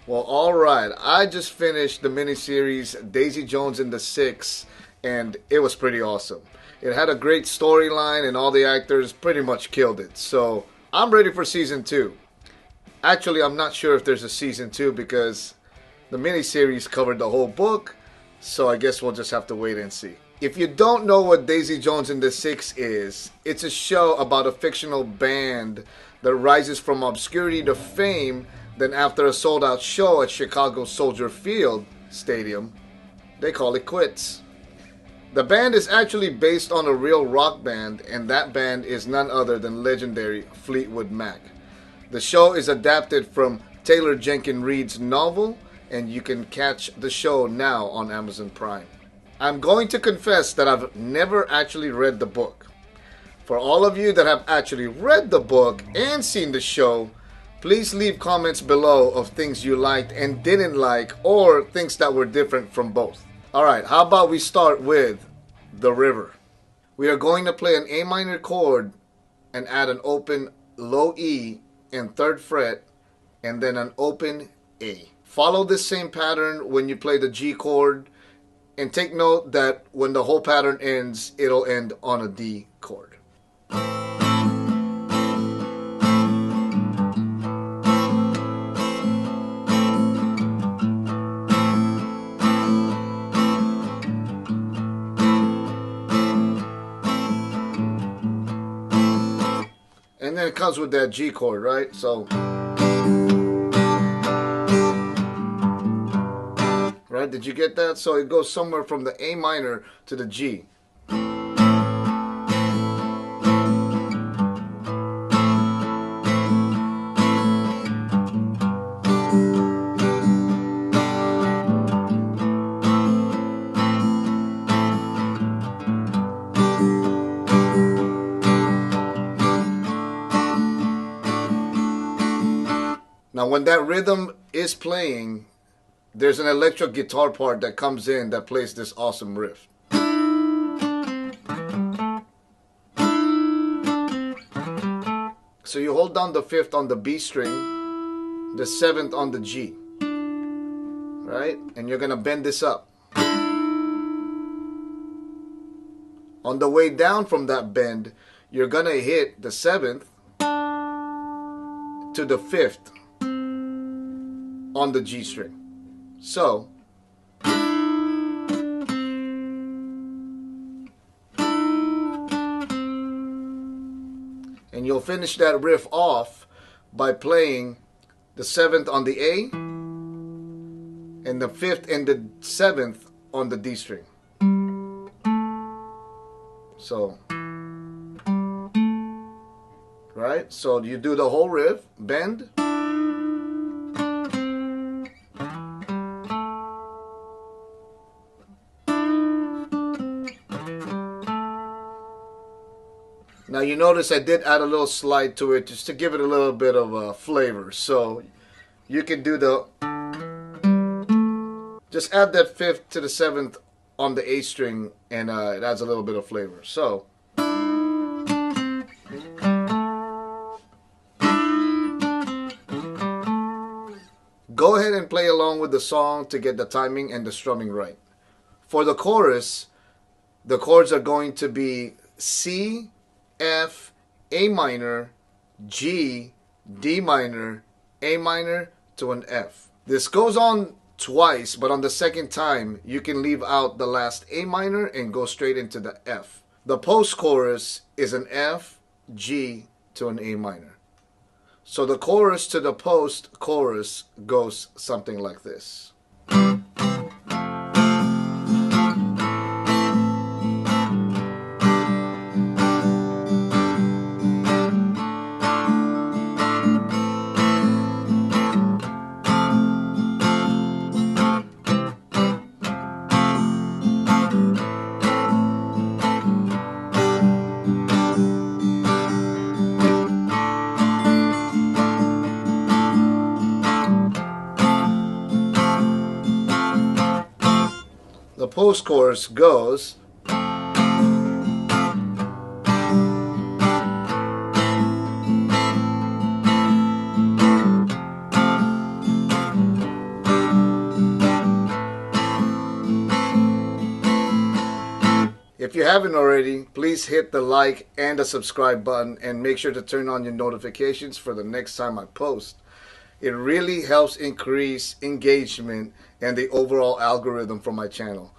Well, all right. I just finished the miniseries Daisy Jones and the Six, and it was pretty awesome. It had a great storyline, and all the actors pretty much killed it. So I'm ready for season two. Actually, I'm not sure if there's a season two because the miniseries covered the whole book, so I guess we'll just have to wait and see. If you don't know what Daisy Jones and the Six is, it's a show about a fictional band that rises from obscurity to fame. Then after a sold-out show at Chicago's Soldier Field Stadium, they call it quits. The band is actually based on a real rock band, and that band is none other than legendary Fleetwood Mac. The show is adapted from Taylor Jenkins Reid's novel, and you can catch the show now on Amazon Prime. I'm going to confess that I've never actually read the book. For all of you that have actually read the book and seen the show, please leave comments below of things you liked and didn't like, or things that were different from both. Alright, how about we start with The River. We are going to play an A minor chord and add an open low E in 3rd fret and then an open A. Follow this same pattern when you play the G chord, and take note that when the whole pattern ends, it'll end on a D chord. And then it comes with that G chord, right? So, right? Did you get that? So it goes somewhere from the A minor to the G. Now when that rhythm is playing, there's an electric guitar part that comes in that plays this awesome riff. So you hold down the 5th on the B string, the 7th on the G, right? And you're gonna bend this up. On the way down from that bend, you're gonna hit the 7th to the 5th on the G string. So, and you'll finish that riff off by playing the 7th on the A and the 5th and the 7th on the D string. So, right? So you do the whole riff, bend. Now you notice I did add a little slide to it just to give it a little bit of a flavor. So you can do the, just add that 5th to the 7th on the A string, and it adds a little bit of flavor. So go ahead and play along with the song to get the timing and the strumming right. For the chorus, the chords are going to be C, F, A minor, G, D minor, A minor to an F. This goes on twice, but on the second time, you can leave out the last A minor and go straight into the F. The post-chorus is an F, G to an A minor. So the chorus to the post-chorus goes something like this. The post-chorus goes, If you haven't already, please hit the like and the subscribe button and make sure to turn on your notifications for the next time I post. It really helps increase engagement and the overall algorithm for my channel.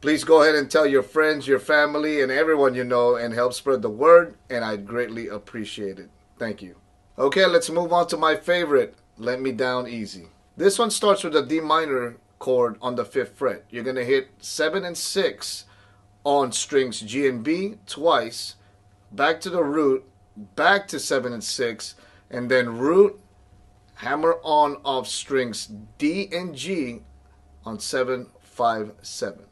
Please go ahead and tell your friends, your family, and everyone you know and help spread the word, and I'd greatly appreciate it. Thank you. Okay, let's move on to my favorite, Let Me Down Easy. This one starts with a D minor chord on the 5th fret. You're going to hit 7 and 6 on strings G and B twice, back to the root, back to 7 and 6, and then root, hammer on off strings D and G on 7, 5, 7.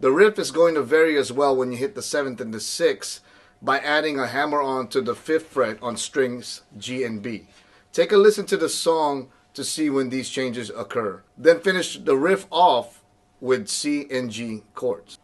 The riff is going to vary as well when you hit the 7th and the 6th by adding a hammer on to the 5th fret on strings G and B. Take a listen to the song to see when these changes occur. Then finish the riff off with C and G chords.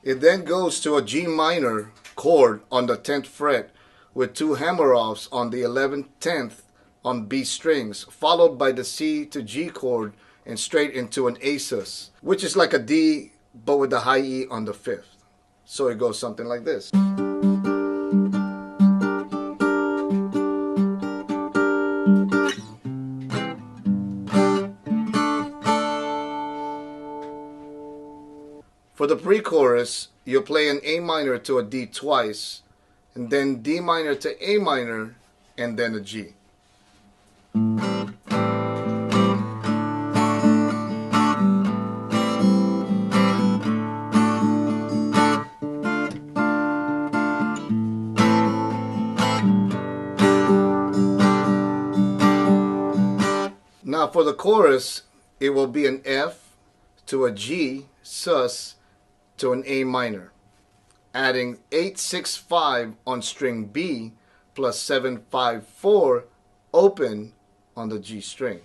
It then goes to a G minor chord on the 10th fret with 2 hammer offs on the 11th, 10th on B strings, followed by the C to G chord and straight into an A sus, which is like a D but with the high E on the 5th. So it goes something like this. For the pre-chorus, you'll play an A minor to a D twice, and then D minor to A minor, and then a G. Now for the chorus, it will be an F to a G sus to an A minor, adding 8-6-5 on string B plus 7-5-4 open on the G string.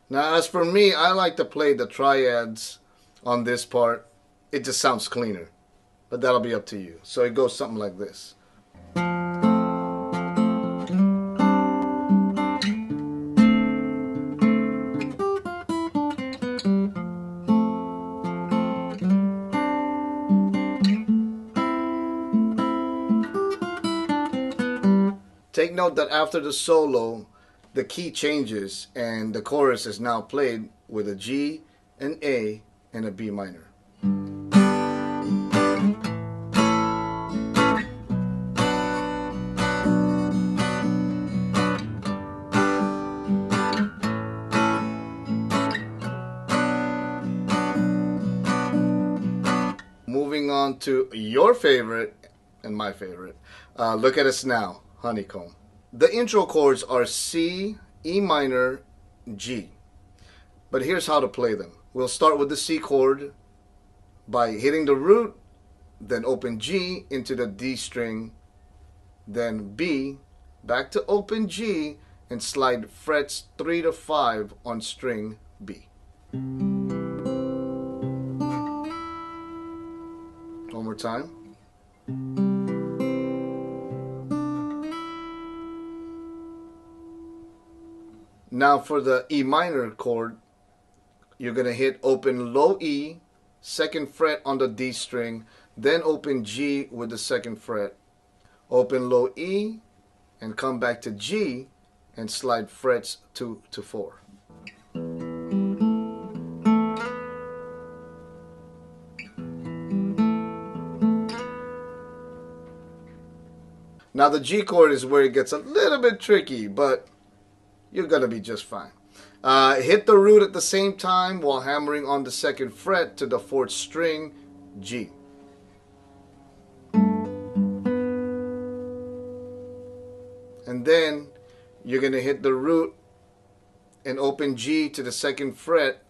Now as for me, I like to play the triads on this part. It just sounds cleaner, but that'll be up to you. So it goes something like this. Take note that after the solo, the key changes and the chorus is now played with a G, an A, and a B minor. Moving on to your favorite and my favorite. Look at us now, Honeycomb. The intro chords are C, E minor, G. But here's how to play them. We'll start with the C chord by hitting the root, then open G into the D string, then B, back to open G, and slide frets 3 to 5 on string B. One more time. Now for the E minor chord, you're going to hit open low E, 2nd fret on the D string, then open G with the 2nd fret, open low E, and come back to G and slide frets 2 to 4. Now the G chord is where it gets a little bit tricky, but you're going to be just fine. Hit the root at the same time while hammering on the 2nd fret to the 4th string, G. and then you're going to hit the root and open G to the 2nd fret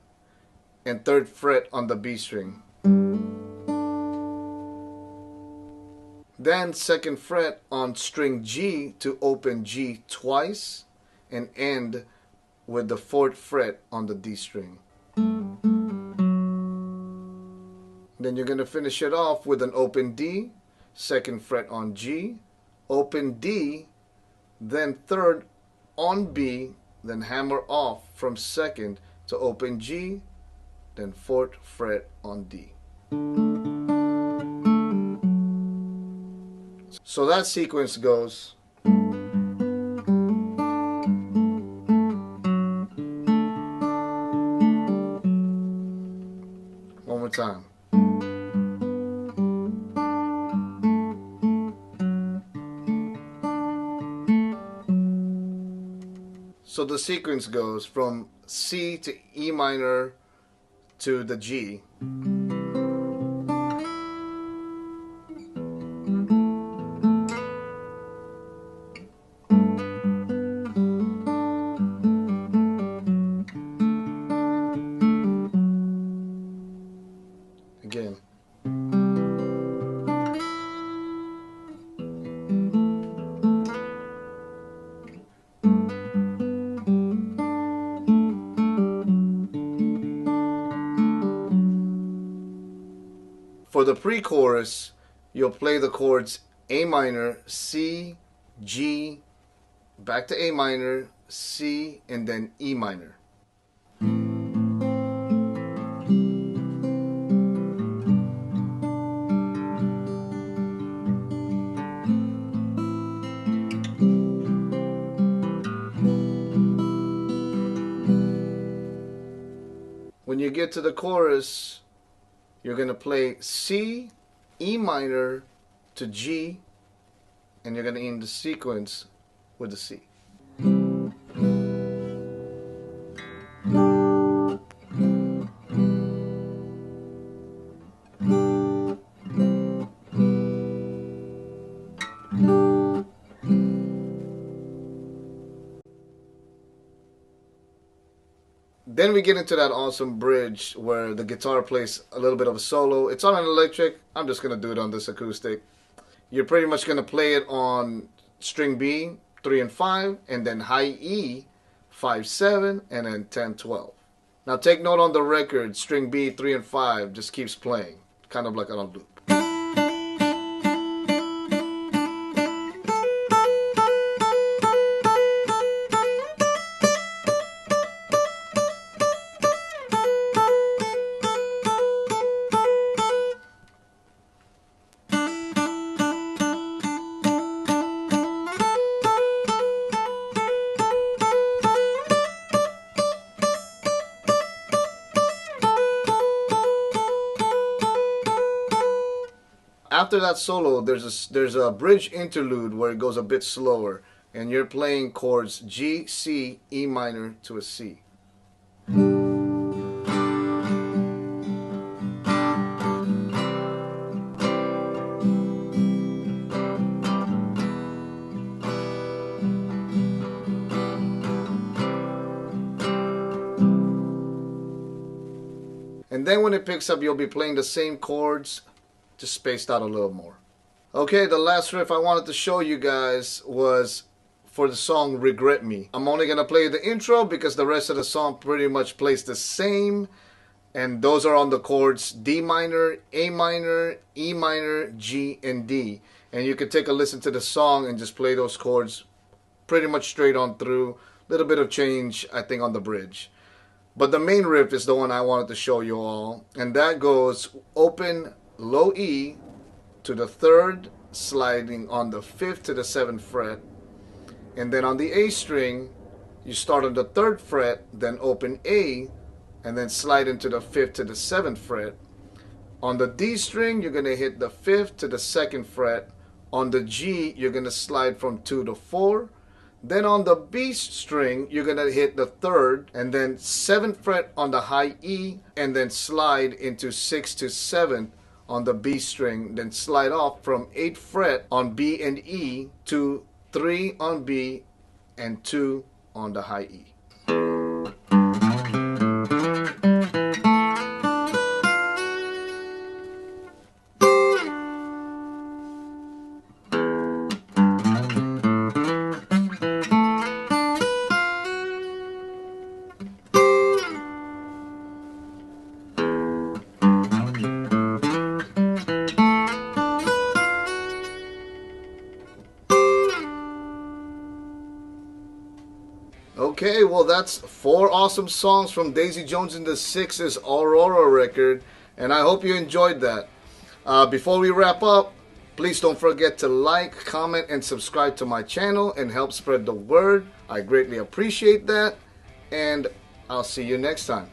and 3rd fret on the B string. Then 2nd fret on string G to open G twice and end with the 4th fret on the D string. Then you're going to finish it off with an open D, 2nd fret on G, open D, then 3rd on B, then hammer off from 2nd to open G, then 4th fret on D. So that sequence goes. One more time. So the sequence goes from C to E minor to the G. Again. For the pre-chorus, you'll play the chords A minor, C, G, back to A minor, C, and then E minor. When you get to the chorus, you're going to play C, E minor to G, and you're going to end the sequence with the C. Then we get into that awesome bridge where the guitar plays a little bit of a solo. It's on an electric. I'm just going to do it on this acoustic. You're pretty much going to play it on string B, 3 and 5, and then high E, 5, 7, and then 10, 12. Now take note on the record, string B, 3 and 5 just keeps playing, kind of like on a loop. After that solo, there's a bridge interlude where it goes a bit slower, and you're playing chords G, C, E minor to a C. And then when it picks up, you'll be playing the same chords, just spaced out a little more. Okay, the last riff I wanted to show you guys was for the song Regret Me. I'm only going to play the intro because the rest of the song pretty much plays the same. And those are on the chords D minor, A minor, E minor, G, and D. And you can take a listen to the song and just play those chords pretty much straight on through. Little bit of change, I think, on the bridge. But the main riff is the one I wanted to show you all. And that goes open, low E to the 3rd, sliding on the 5th to the 7th fret. And then on the A string, you start on the 3rd fret, then open A, and then slide into the 5th to the 7th fret. On the D string, you're going to hit the 5th to the 2nd fret. On the G, you're going to slide from 2 to 4. Then on the B string, you're going to hit the 3rd, and then 7th fret on the high E, and then slide into 6th to 7th on the B string, then slide off from 8th fret on B and E to 3 on B, and 2 on the high E. Okay, well, that's 4 awesome songs from Daisy Jones and the Six's Aurora record, and I hope you enjoyed that. Before we wrap up, please don't forget to like, comment, and subscribe to my channel and help spread the word. I greatly appreciate that, and I'll see you next time.